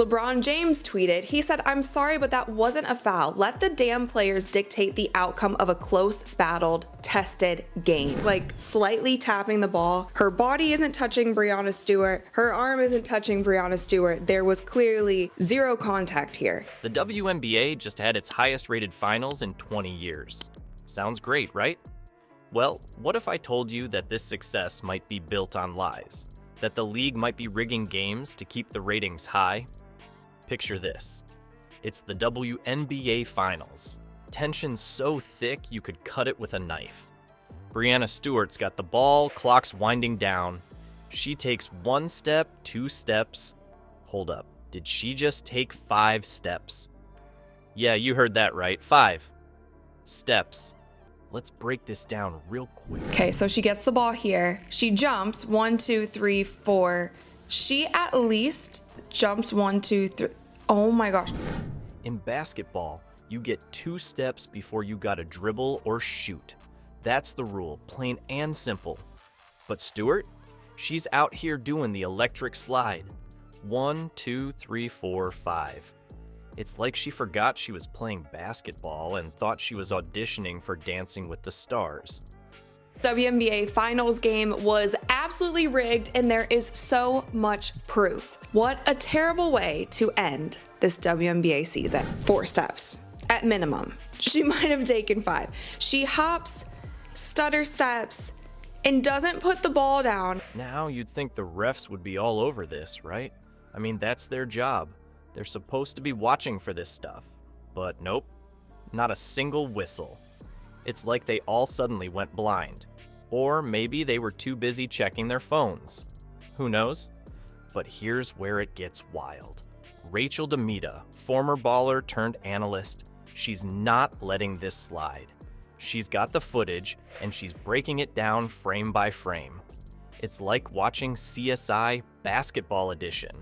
LeBron James tweeted, he said, "I'm sorry, but that wasn't a foul. Let the damn players dictate the outcome of a close, battled, tested game." Like, slightly tapping the ball. Her body isn't touching Breanna Stewart. Her arm isn't touching Breanna Stewart. There was clearly zero contact here. The WNBA just had its highest rated finals in 20 years. Sounds great, right? Well, what if I told you that this success might be built on lies? That the league might be rigging games to keep the ratings high? Picture this. It's the WNBA Finals. Tension so thick you could cut it with a knife. Breanna Stewart's got the ball, clock's winding down. She takes 1 step, 2 steps. Hold up, did she just take 5 steps? Yeah, you heard that right, 5 steps. Let's break this down real quick. Okay, so she gets the ball here. She jumps 1, 2, 3, 4. She at least jumps 1, 2, 3. Oh my gosh. In basketball, you get 2 steps before you gotta dribble or shoot. That's the rule, plain and simple. But Stewart, she's out here doing the electric slide. 1, 2, 3, 4, 5. It's like she forgot she was playing basketball and thought she was auditioning for Dancing with the Stars. WNBA Finals game was absolutely rigged, and there is so much proof. What a terrible way to end this WNBA season. 4 steps, at minimum. She might have taken 5. She hops, stutter steps, and doesn't put the ball down. Now you'd think the refs would be all over this, right? I mean, that's their job. They're supposed to be watching for this stuff. But nope, not a single whistle. It's like they all suddenly went blind. Or maybe they were too busy checking their phones. Who knows? But here's where it gets wild. Rachel Demita, former baller turned analyst, she's not letting this slide. She's got the footage, and she's breaking it down frame by frame. It's like watching CSI Basketball Edition.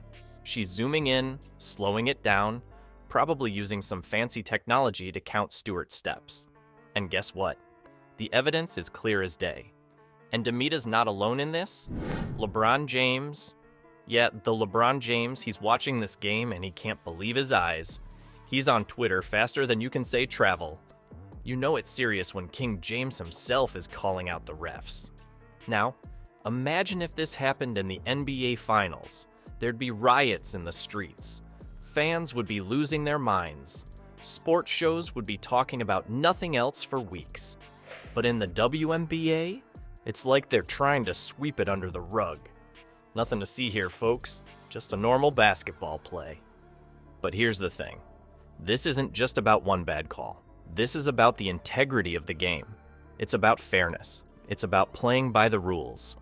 She's zooming in, slowing it down, probably using some fancy technology to count Stewart's steps. And guess what? The evidence is clear as day. And Demita's not alone in this. LeBron James, the LeBron James, he's watching this game and he can't believe his eyes. He's on Twitter faster than you can say travel. You know it's serious when King James himself is calling out the refs. Now, imagine if this happened in the NBA Finals. There'd be riots in the streets. Fans would be losing their minds. Sports shows would be talking about nothing else for weeks. But in the WNBA, it's like they're trying to sweep it under the rug. Nothing to see here, folks. Just a normal basketball play. But here's the thing. This isn't just about one bad call. This is about the integrity of the game. It's about fairness. It's about playing by the rules.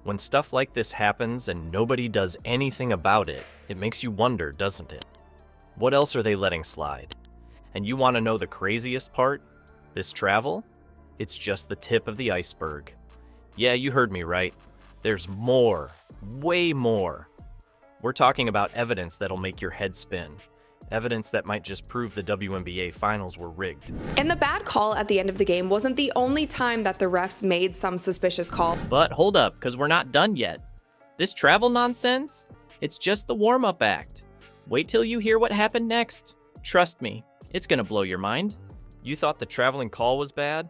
When stuff like this happens and nobody does anything about it, it makes you wonder, doesn't it? What else are they letting slide? And you want to know the craziest part? This travel? It's just the tip of the iceberg. Yeah, you heard me right. There's more, way more. We're talking about evidence that'll make your head spin. Evidence that might just prove the WNBA Finals were rigged. And the bad call at the end of the game wasn't the only time that the refs made some suspicious call. But hold up, because we're not done yet. This travel nonsense? It's just the warm-up act. Wait till you hear what happened next. Trust me, it's gonna blow your mind. You thought the traveling call was bad?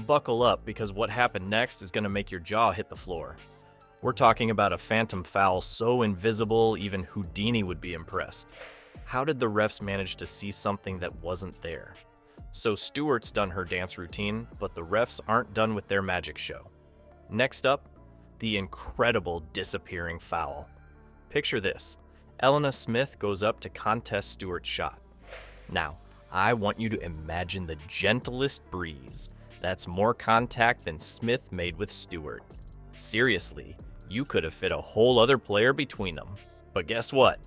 Buckle up, because what happened next is gonna make your jaw hit the floor. We're talking about a phantom foul so invisible even Houdini would be impressed. How did the refs manage to see something that wasn't there? So Stewart's done her dance routine, but the refs aren't done with their magic show. Next up, the incredible disappearing foul. Picture this. Elena Smith goes up to contest Stewart's shot. Now, I want you to imagine the gentlest breeze. That's more contact than Smith made with Stewart. Seriously, you could have fit a whole other player between them. But guess what?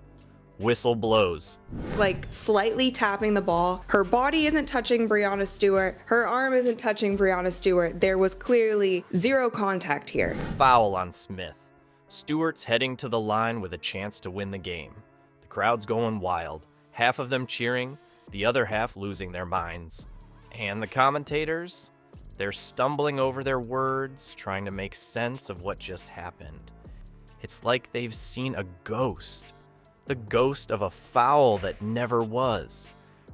Whistle blows. Like, slightly tapping the ball. Her body isn't touching Breanna Stewart. Her arm isn't touching Breanna Stewart. There was clearly zero contact here. Foul on Smith. Stewart's heading to the line with a chance to win the game. The crowd's going wild. Half of them cheering, the other half losing their minds. And the commentators? They're stumbling over their words, trying to make sense of what just happened. It's like they've seen a ghost. The ghost of a foul that never was.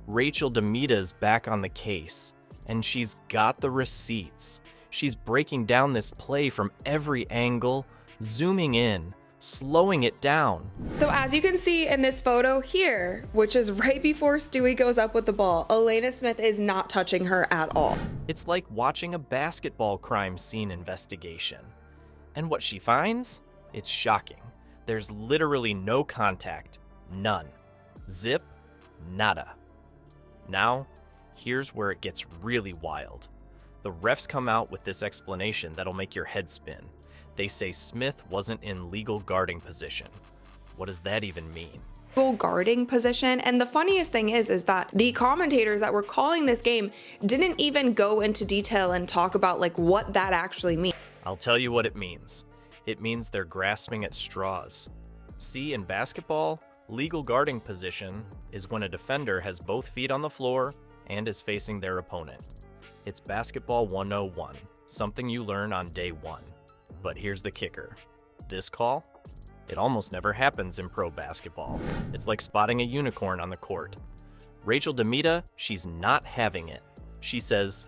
Rachel DeMita's back on the case, and she's got the receipts. She's breaking down this play from every angle, zooming in, slowing it down. So as you can see in this photo here, which is right before Stewie goes up with the ball, Elena Smith is not touching her at all. It's like watching a basketball crime scene investigation. And what she finds? It's shocking. There's literally no contact. None. Zip. Nada. Now, here's where it gets really wild. The refs come out with this explanation that'll make your head spin. They say Smith wasn't in legal guarding position. What does that even mean? Guarding position. And the funniest thing is that the commentators that were calling this game didn't even go into detail and talk about like what that actually means. I'll tell you what it means. It means they're grasping at straws. See, in basketball, legal guarding position is when a defender has both feet on the floor and is facing their opponent. It's basketball 101, something you learn on day one. But here's the kicker. This call? It almost never happens in pro basketball. It's like spotting a unicorn on the court. Rachel DeMita, she's not having it. She says,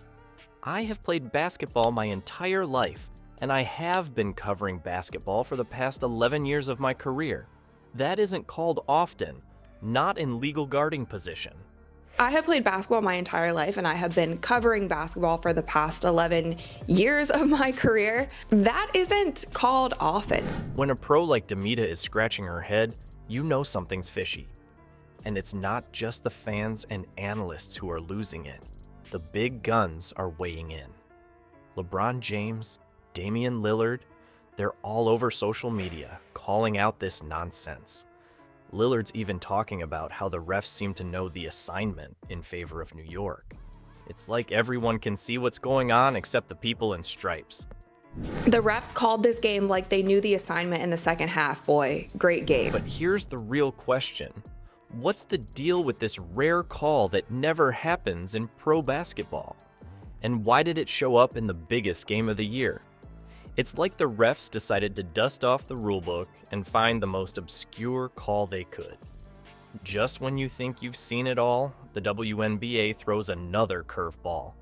"I have played basketball my entire life, and I have been covering basketball for the past 11 years of my career. That isn't called often, not in legal guarding position." I have played basketball my entire life and I have been covering basketball for the past 11 years of my career. That isn't called often. When a pro like DeMita is scratching her head, you know something's fishy. And it's not just the fans and analysts who are losing it. The big guns are weighing in. LeBron James, Damian Lillard, they're all over social media calling out this nonsense. Lillard's even talking about how the refs seem to know the assignment in favor of New York. It's like everyone can see what's going on except the people in stripes. The refs called this game like they knew the assignment in the second half. Boy, great game. But here's the real question. What's the deal with this rare call that never happens in pro basketball? And why did it show up in the biggest game of the year? It's like the refs decided to dust off the rulebook and find the most obscure call they could. Just when you think you've seen it all, the WNBA throws another curveball.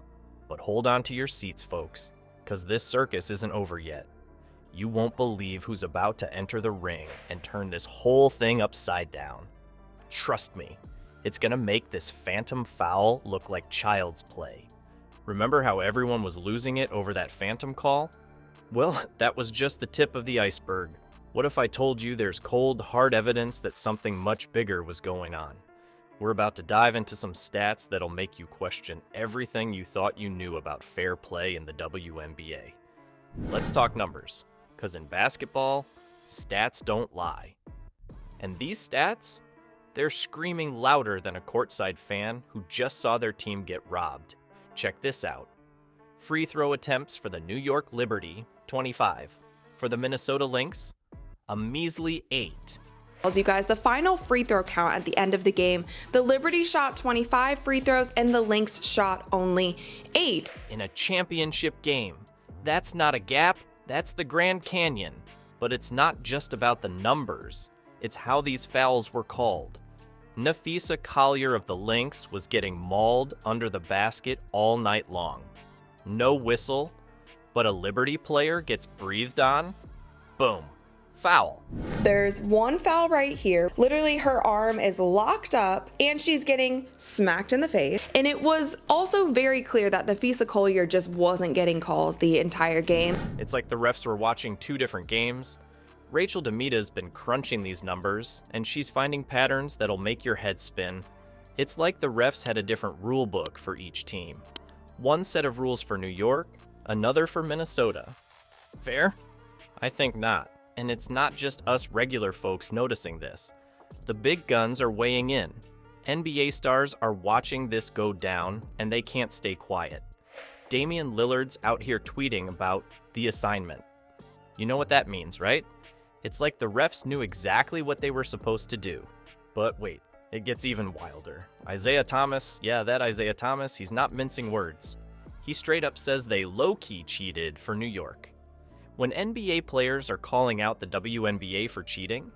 But hold on to your seats, folks, because this circus isn't over yet. You won't believe who's about to enter the ring and turn this whole thing upside down. Trust me, it's gonna make this phantom foul look like child's play. Remember how everyone was losing it over that phantom call? Well, that was just the tip of the iceberg. What if I told you there's cold, hard evidence that something much bigger was going on? We're about to dive into some stats that'll make you question everything you thought you knew about fair play in the WNBA. Let's talk numbers, because in basketball, stats don't lie. And these stats, they're screaming louder than a courtside fan who just saw their team get robbed. Check this out. Free throw attempts for the New York Liberty, 25. For the Minnesota Lynx, a measly 8. You guys, the final free throw count at the end of the game, the Liberty shot 25 free throws and the Lynx shot only 8. In a championship game, that's not a gap, that's the Grand Canyon. But it's not just about the numbers, it's how these fouls were called. Nafisa Collier of the Lynx was getting mauled under the basket all night long. No whistle, but a Liberty player gets breathed on? Boom. Foul. There's one foul right here. Literally, her arm is locked up and she's getting smacked in the face. And it was also very clear that Nafisa Collier just wasn't getting calls the entire game. It's like the refs were watching two different games. Rachel DeMita's been crunching these numbers, and she's finding patterns that'll make your head spin. It's like the refs had a different rule book for each team. One set of rules for New York, another for Minnesota. Fair? I think not. And it's not just us regular folks noticing this. The big guns are weighing in. NBA stars are watching this go down, and they can't stay quiet. Damian Lillard's out here tweeting about the assignment. You know what that means, right? It's like the refs knew exactly what they were supposed to do. But wait, it gets even wilder. Isaiah Thomas, that Isaiah Thomas, he's not mincing words. He straight up says they low-key cheated for New York. When NBA players are calling out the WNBA for cheating,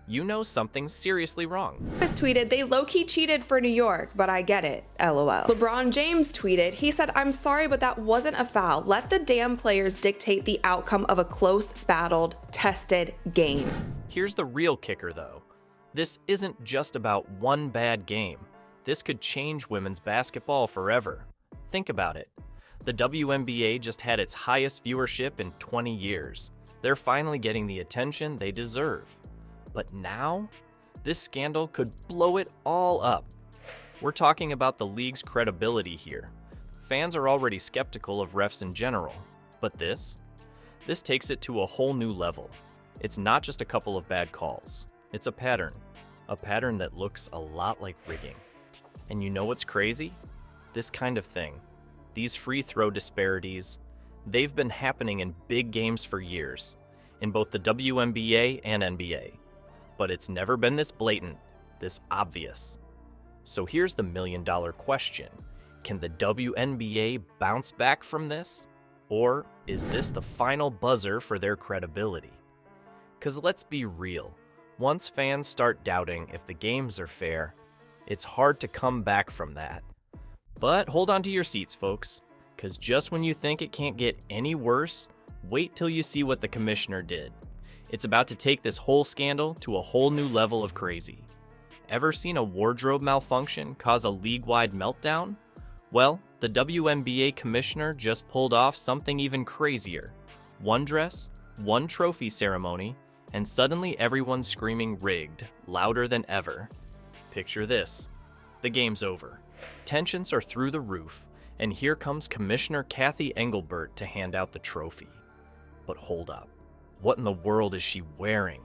you know something's seriously wrong. Has tweeted, they low-key cheated for New York, but I get it, LOL. LeBron James tweeted, he said, I'm sorry, but that wasn't a foul. Let the damn players dictate the outcome of a close, battled, tested game. Here's the real kicker, though. This isn't just about one bad game. This could change women's basketball forever. Think about it. The WNBA just had its highest viewership in 20 years. They're finally getting the attention they deserve. But now, this scandal could blow it all up. We're talking about the league's credibility here. Fans are already skeptical of refs in general, but this takes it to a whole new level. It's not just a couple of bad calls. It's a pattern that looks a lot like rigging. And you know what's crazy? This kind of thing, these free throw disparities, they've been happening in big games for years, in both the WNBA and NBA. But it's never been this blatant, this obvious. So here's the million-dollar question. Can the WNBA bounce back from this? Or is this the final buzzer for their credibility? Because let's be real, once fans start doubting if the games are fair, it's hard to come back from that. But hold on to your seats, folks, because just when you think it can't get any worse, wait till you see what the commissioner did. It's about to take this whole scandal to a whole new level of crazy. Ever seen a wardrobe malfunction cause a league-wide meltdown? Well, the WNBA Commissioner just pulled off something even crazier. One dress, one trophy ceremony, and suddenly everyone's screaming rigged, louder than ever. Picture this. The game's over. Tensions are through the roof, and here comes Commissioner Kathy Engelbert to hand out the trophy. But hold up. What in the world is she wearing?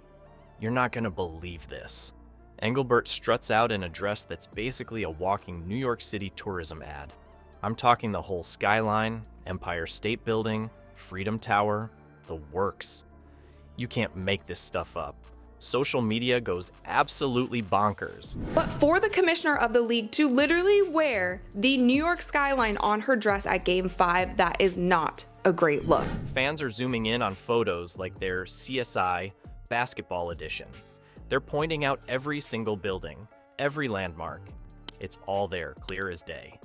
You're not gonna believe this. Engelbert struts out in a dress that's basically a walking New York City tourism ad. I'm talking the whole skyline, Empire State Building, Freedom Tower, the works. You can't make this stuff up. Social media goes absolutely bonkers. But for the commissioner of the league to literally wear the New York skyline on her dress at Game 5, that is not a great look. Fans are zooming in on photos like their CSI basketball edition. They're pointing out every single building, every landmark. It's all there, clear as day.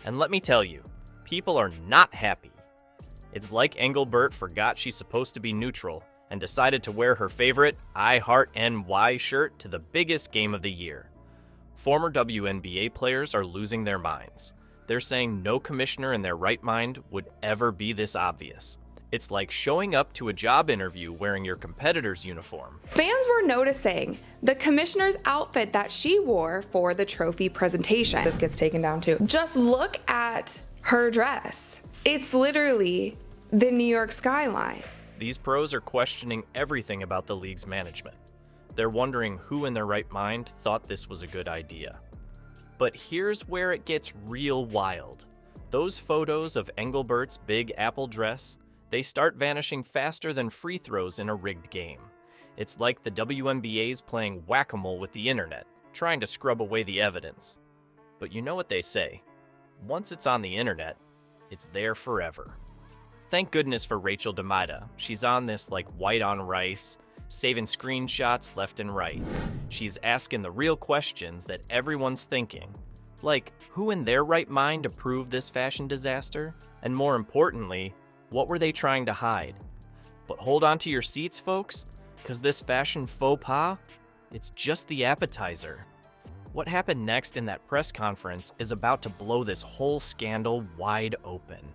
And let me tell you, people are not happy. It's like Engelbert forgot she's supposed to be neutral and decided to wear her favorite I Heart NY shirt to the biggest game of the year. Former WNBA players are losing their minds. They're saying no commissioner in their right mind would ever be this obvious. It's like showing up to a job interview wearing your competitor's uniform. Fans were noticing the commissioner's outfit that she wore for the trophy presentation. This gets taken down too. Just look at her dress. It's literally the New York skyline. These pros are questioning everything about the league's management. They're wondering who in their right mind thought this was a good idea. But here's where it gets real wild. Those photos of Engelbert's Big Apple dress, they start vanishing faster than free throws in a rigged game. It's like the WNBA's playing whack-a-mole with the internet, trying to scrub away the evidence. But you know what they say. Once it's on the internet, it's there forever. Thank goodness for Rachel DeMaida. She's on this like white on rice, saving screenshots left and right. She's asking the real questions that everyone's thinking. Like, who in their right mind approved this fashion disaster? And more importantly, what were they trying to hide? But hold on to your seats, folks, because this fashion faux pas, it's just the appetizer. What happened next in that press conference is about to blow this whole scandal wide open.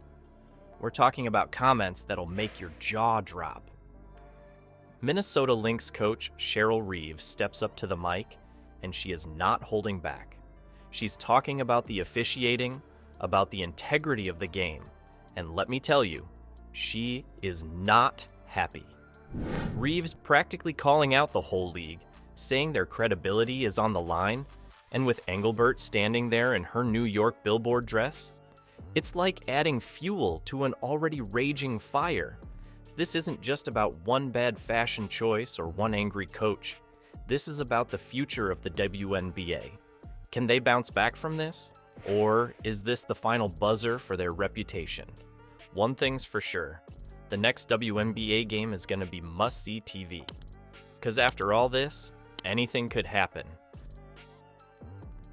We're talking about comments that'll make your jaw drop. Minnesota Lynx coach Cheryl Reeves steps up to the mic, and she is not holding back. She's talking about the officiating, about the integrity of the game, and let me tell you, she is not happy. Reeves practically calling out the whole league, saying their credibility is on the line, and with Engelbert standing there in her New York billboard dress, it's like adding fuel to an already raging fire. This isn't just about one bad fashion choice or one angry coach. This is about the future of the WNBA. Can they bounce back from this? Or is this the final buzzer for their reputation? One thing's for sure, the next WNBA game is going to be must-see TV. Because after all this, anything could happen.